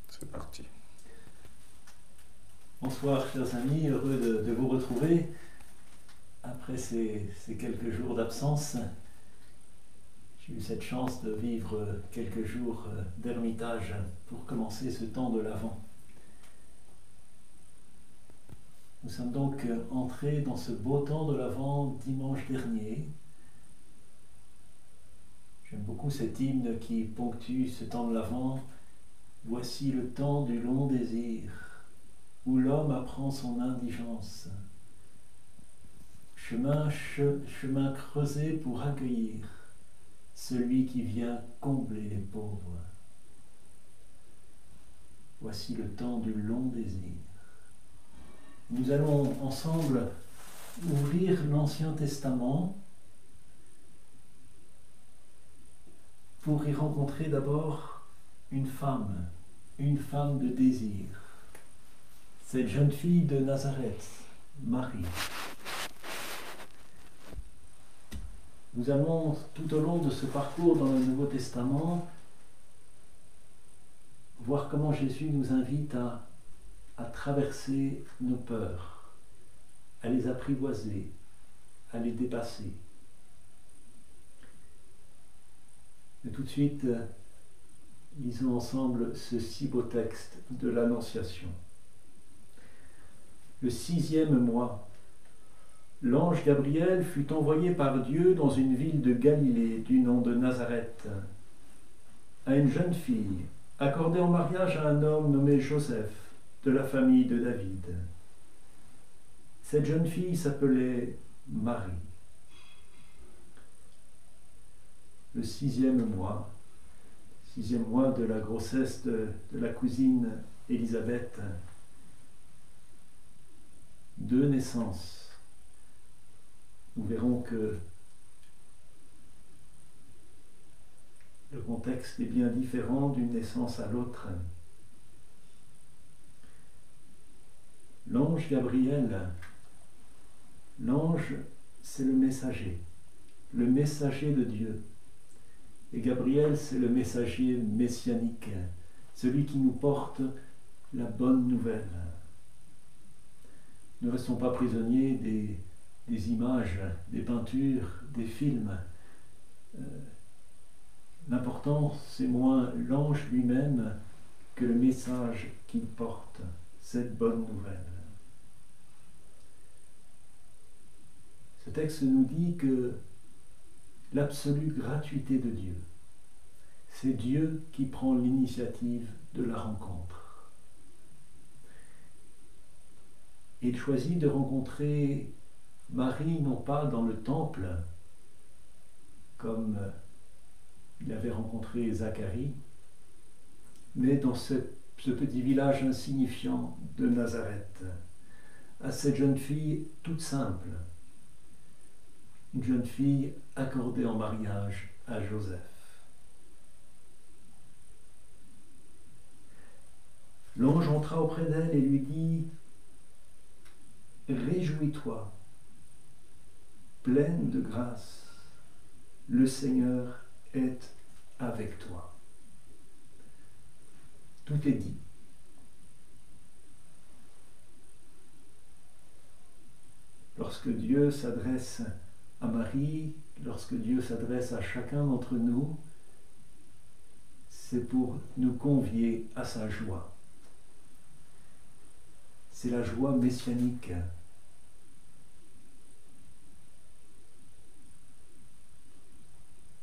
C'est parti. Bonsoir chers amis, heureux de vous retrouver après ces quelques jours d'absence. J'ai eu cette chance de vivre quelques jours d'ermitage pour commencer ce temps de l'Avent. Nous sommes donc entrés dans ce beau temps de l'Avent dimanche dernier. J'aime beaucoup cet hymne qui ponctue ce temps de l'Avent. Voici le temps du long désir, où l'homme apprend son indigence. Chemin creusé pour accueillir celui qui vient combler les pauvres. Voici le temps du long désir. Nous allons ensemble ouvrir l'Ancien Testament pour y rencontrer d'abord une femme de désir. Cette jeune fille de Nazareth, Marie. Nous allons tout au long de ce parcours dans le Nouveau Testament voir comment Jésus nous invite à traverser nos peurs, à les apprivoiser, à les dépasser. Et tout de suite, lisons ensemble ce si beau texte de l'Annonciation. Le 6e mois, l'ange Gabriel fut envoyé par Dieu dans une ville de Galilée du nom de Nazareth, à une jeune fille, accordée en mariage à un homme nommé Joseph, de la famille de David. Cette jeune fille s'appelait Marie. Le 6e mois de la grossesse de la cousine Élisabeth, 2 naissances. Nous verrons que le contexte est bien différent d'une naissance à l'autre. L'ange Gabriel, l'ange, c'est le messager de Dieu. Et Gabriel, c'est le messager messianique, celui qui nous porte la bonne nouvelle. Ne restons pas prisonniers des images, des peintures, des films. L'important, c'est moins l'ange lui-même que le message qu'il porte, cette bonne nouvelle. Ce texte nous dit que l'absolue gratuité de Dieu, c'est Dieu qui prend l'initiative de la rencontre. Il choisit de rencontrer Marie non pas dans le temple, comme il avait rencontré Zacharie, mais dans ce petit village insignifiant de Nazareth, à cette jeune fille toute simple, une jeune fille accordée en mariage à Joseph. L'ange entra auprès d'elle et lui dit « Réjouis-toi, pleine de grâce, le Seigneur est avec toi. » Tout est dit. Lorsque Dieu s'adresse à Marie, lorsque Dieu s'adresse à chacun d'entre nous, c'est pour nous convier à sa joie. C'est la joie messianique.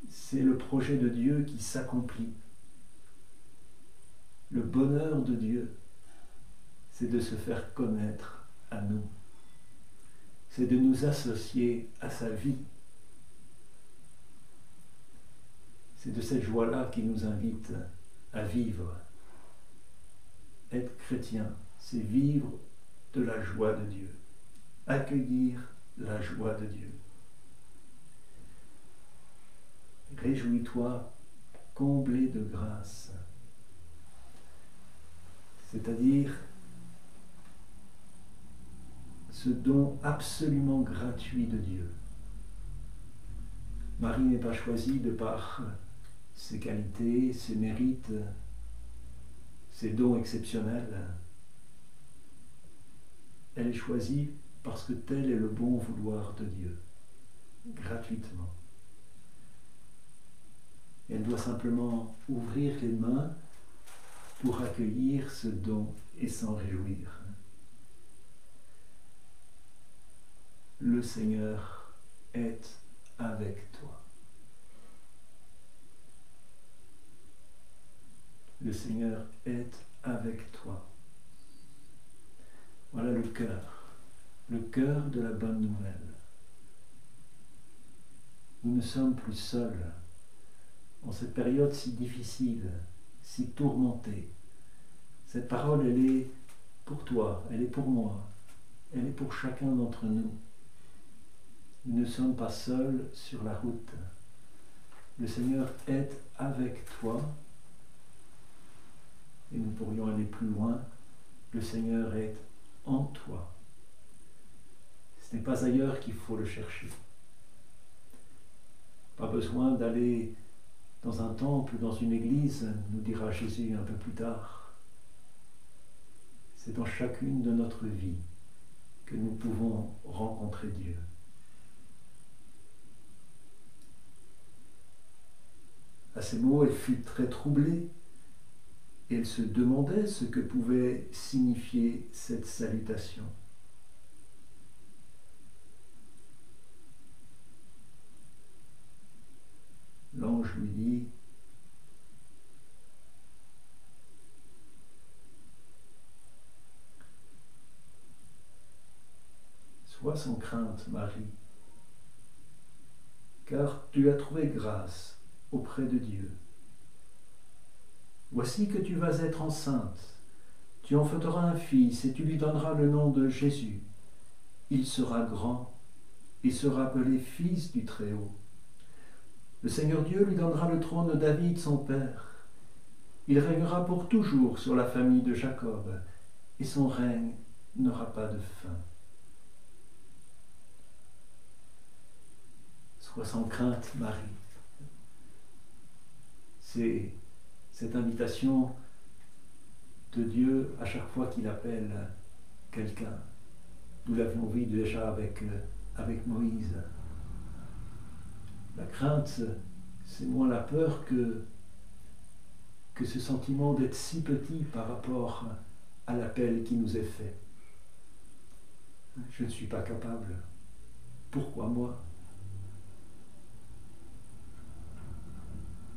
C'est le projet de Dieu qui s'accomplit. Le bonheur de Dieu, c'est de se faire connaître à nous. C'est de nous associer à sa vie. C'est de cette joie-là qu'il nous invite à vivre. Être chrétien, c'est vivre de la joie de Dieu, accueillir la joie de Dieu. Réjouis-toi, comblé de grâce. C'est-à-dire ce don absolument gratuit de Dieu. Marie n'est pas choisie de par ses qualités, ses mérites, ces dons exceptionnels, elle est choisie parce que tel est le bon vouloir de Dieu, gratuitement. Elle doit simplement ouvrir les mains pour accueillir ce don et s'en réjouir. Le Seigneur est avec toi. Le Seigneur est avec toi. Voilà le cœur de la bonne nouvelle. Nous ne sommes plus seuls en cette période si difficile, si tourmentée. Cette parole, elle est pour toi, elle est pour moi, elle est pour chacun d'entre nous. Nous ne sommes pas seuls sur la route. Le Seigneur est avec toi. Et nous pourrions aller plus loin. Le Seigneur est en toi. Ce n'est pas ailleurs qu'il faut le chercher. Pas besoin d'aller dans un temple, dans une église, nous dira Jésus un peu plus tard. C'est dans chacune de notre vie que nous pouvons rencontrer Dieu. À ces mots, elle fut très troublée et elle se demandait ce que pouvait signifier cette salutation. L'ange lui dit : Sois sans crainte, Marie, car tu as trouvé grâce auprès de Dieu. Voici que tu vas être enceinte, tu enfanteras un fils et tu lui donneras le nom de Jésus. Il sera grand et sera appelé Fils du Très-Haut. Le Seigneur Dieu lui donnera le trône de David, son père. Il régnera pour toujours sur la famille de Jacob, et son règne n'aura pas de fin. Sois sans crainte, Marie. C'est cette invitation de Dieu à chaque fois qu'il appelle quelqu'un. Nous l'avions vu déjà avec Moïse. La crainte, c'est moins la peur que ce sentiment d'être si petit par rapport à l'appel qui nous est fait. Je ne suis pas capable. Pourquoi moi ?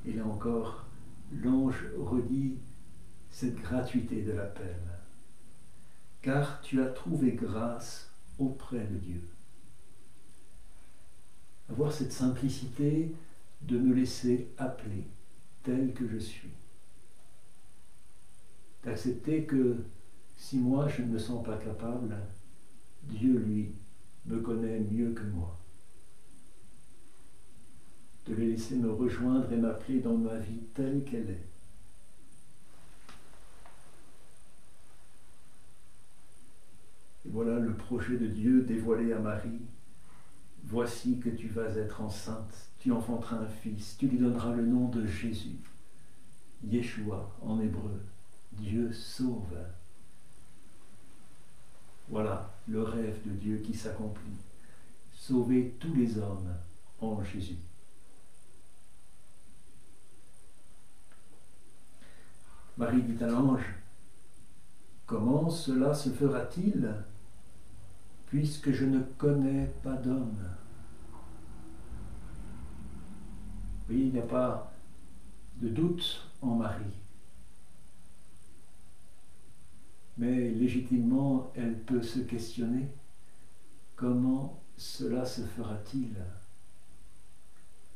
Et là encore, l'ange redit cette gratuité de l'appel. Car tu as trouvé grâce auprès de Dieu. Avoir cette simplicité de me laisser appeler tel que je suis. D'accepter que si moi je ne me sens pas capable, Dieu, lui, me connaît mieux que moi. De le laisser me rejoindre et m'appeler dans ma vie telle qu'elle est. Et voilà le projet de Dieu dévoilé à Marie. Voici que tu vas être enceinte, tu enfanteras un fils, tu lui donneras le nom de Jésus. Yeshua en hébreu, Dieu sauve. Voilà le rêve de Dieu qui s'accomplit. Sauver tous les hommes en Jésus. Marie dit à l'ange : Comment cela se fera-t-il, puisque je ne connais pas d'homme ? Vous voyez, il n'y a pas de doute en Marie. Mais légitimement, elle peut se questionner : comment cela se fera-t-il ?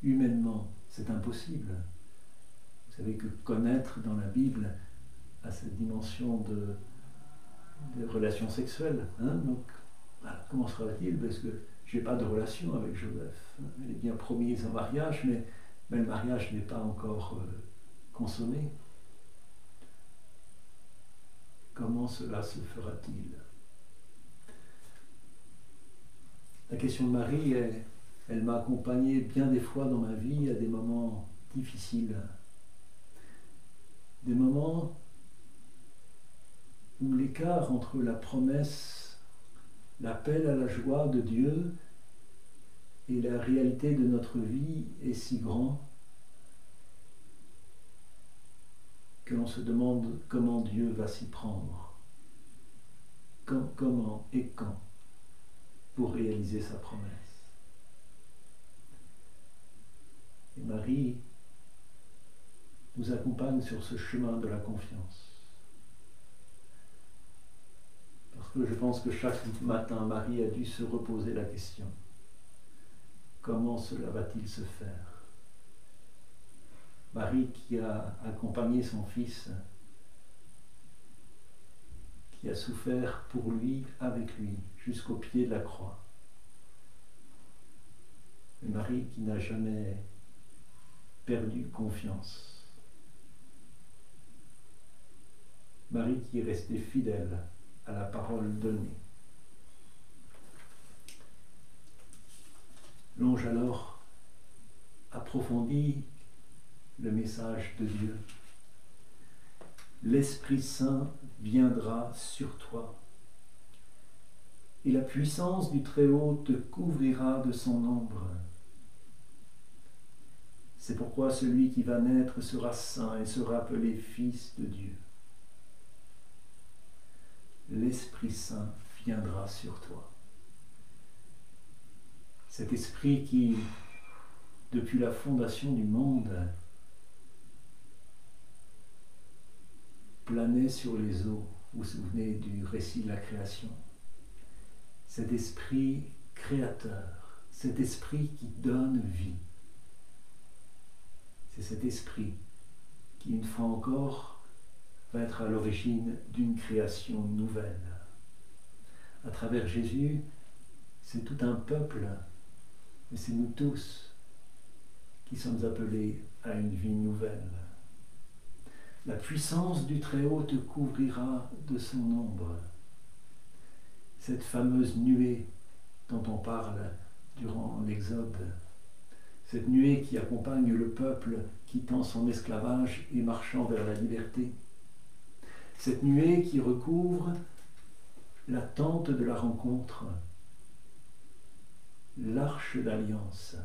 Humainement, c'est impossible. Vous savez que connaître dans la Bible a cette dimension de relations sexuelles. Donc, voilà, comment sera-t-il ? Parce que je n'ai pas de relation avec Joseph. Elle est bien promise en mariage, mais le mariage n'est pas encore consommé. Comment cela se fera-t-il ? La question de Marie, elle m'a accompagné bien des fois dans ma vie à des moments difficiles. Des moments où l'écart entre la promesse, l'appel à la joie de Dieu et la réalité de notre vie est si grand que l'on se demande comment Dieu va s'y prendre, comment et quand pour réaliser sa promesse. Et Marie nous accompagne sur ce chemin de la confiance. Parce que je pense que chaque matin, Marie a dû se reposer la question: comment cela va-t-il se faire? Marie qui a accompagné son fils, qui a souffert pour lui, avec lui, jusqu'au pied de la croix. Et Marie qui n'a jamais perdu confiance. Marie qui est restée fidèle à la parole donnée. L'ange alors approfondit le message de Dieu. L'Esprit Saint viendra sur toi, et la puissance du Très-Haut te couvrira de son ombre. C'est pourquoi celui qui va naître sera saint et sera appelé Fils de Dieu. L'Esprit Saint viendra sur toi. Cet Esprit qui, depuis la fondation du monde, planait sur les eaux. Vous vous souvenez du récit de la création. Cet Esprit créateur, cet Esprit qui donne vie. C'est cet Esprit qui, une fois encore, va être à l'origine d'une création nouvelle. À travers Jésus, c'est tout un peuple, mais c'est nous tous qui sommes appelés à une vie nouvelle. La puissance du Très-Haut te couvrira de son ombre. Cette fameuse nuée dont on parle durant l'Exode, cette nuée qui accompagne le peuple quittant son esclavage et marchant vers la liberté. Cette nuée qui recouvre la tente de la rencontre, l'arche d'alliance.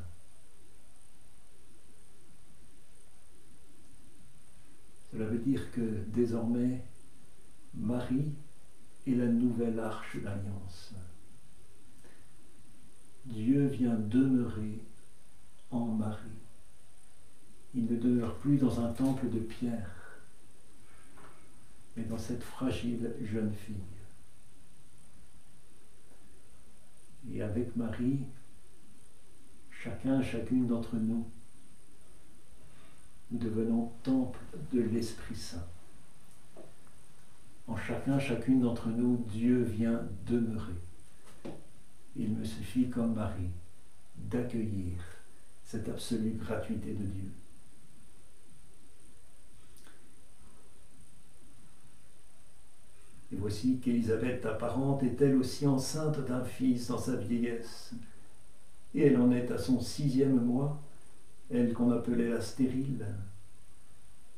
Cela veut dire que désormais, Marie est la nouvelle arche d'alliance. Dieu vient demeurer en Marie. Il ne demeure plus dans un temple de pierre, mais dans cette fragile jeune fille. Et avec Marie, chacune d'entre nous, nous devenons temple de l'Esprit Saint. En chacune d'entre nous, Dieu vient demeurer. Il me suffit, comme Marie, d'accueillir cette absolue gratuité de Dieu. Et voici qu'Élisabeth, ta parente, est elle aussi enceinte d'un fils dans sa vieillesse. Et elle en est à son 6e mois, elle qu'on appelait la stérile,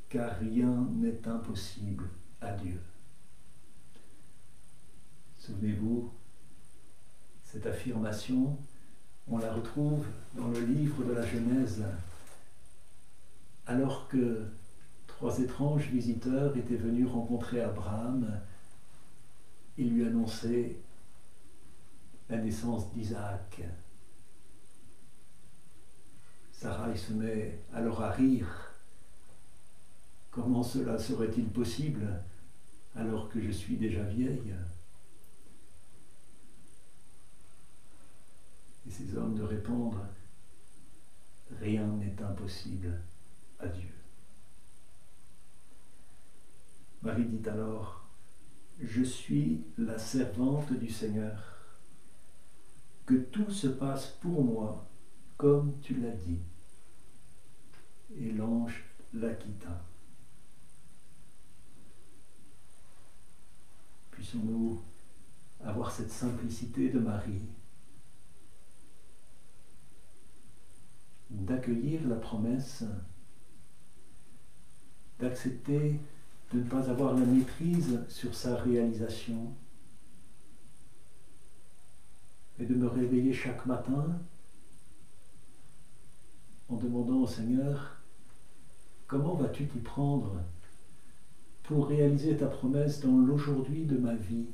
car rien n'est impossible à Dieu. Souvenez-vous, cette affirmation, on la retrouve dans le livre de la Genèse, alors que 3 étranges visiteurs étaient venus rencontrer Abraham et lui annoncer la naissance d'Isaac. Sarai se met alors à rire. Comment cela serait-il possible alors que je suis déjà vieille? Et ces hommes de répondre: rien n'est impossible à Dieu. Marie dit alors: je suis la servante du Seigneur, que tout se passe pour moi comme tu l'as dit. Et l'ange la quitta. Puissions-nous avoir cette simplicité de Marie, d'accueillir la promesse, d'accepter de ne pas avoir la maîtrise sur sa réalisation et de me réveiller chaque matin en demandant au Seigneur, comment vas-tu t'y prendre pour réaliser ta promesse dans l'aujourd'hui de ma vie,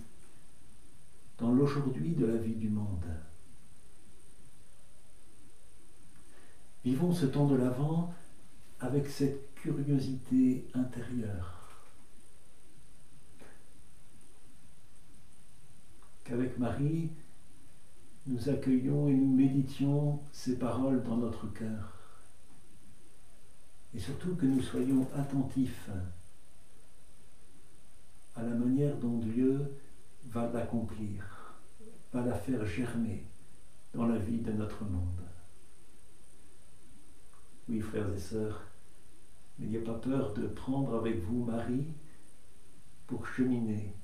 dans l'aujourd'hui de la vie du monde. Vivons ce temps de l'Avent avec cette curiosité intérieure, qu'avec Marie, nous accueillions et nous méditions ces paroles dans notre cœur. Et surtout que nous soyons attentifs à la manière dont Dieu va l'accomplir, va la faire germer dans la vie de notre monde. Oui, frères et sœurs, n'ayez pas peur de prendre avec vous Marie pour cheminer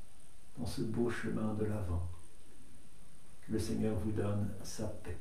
dans ce beau chemin de l'Avent. Que le Seigneur vous donne sa paix.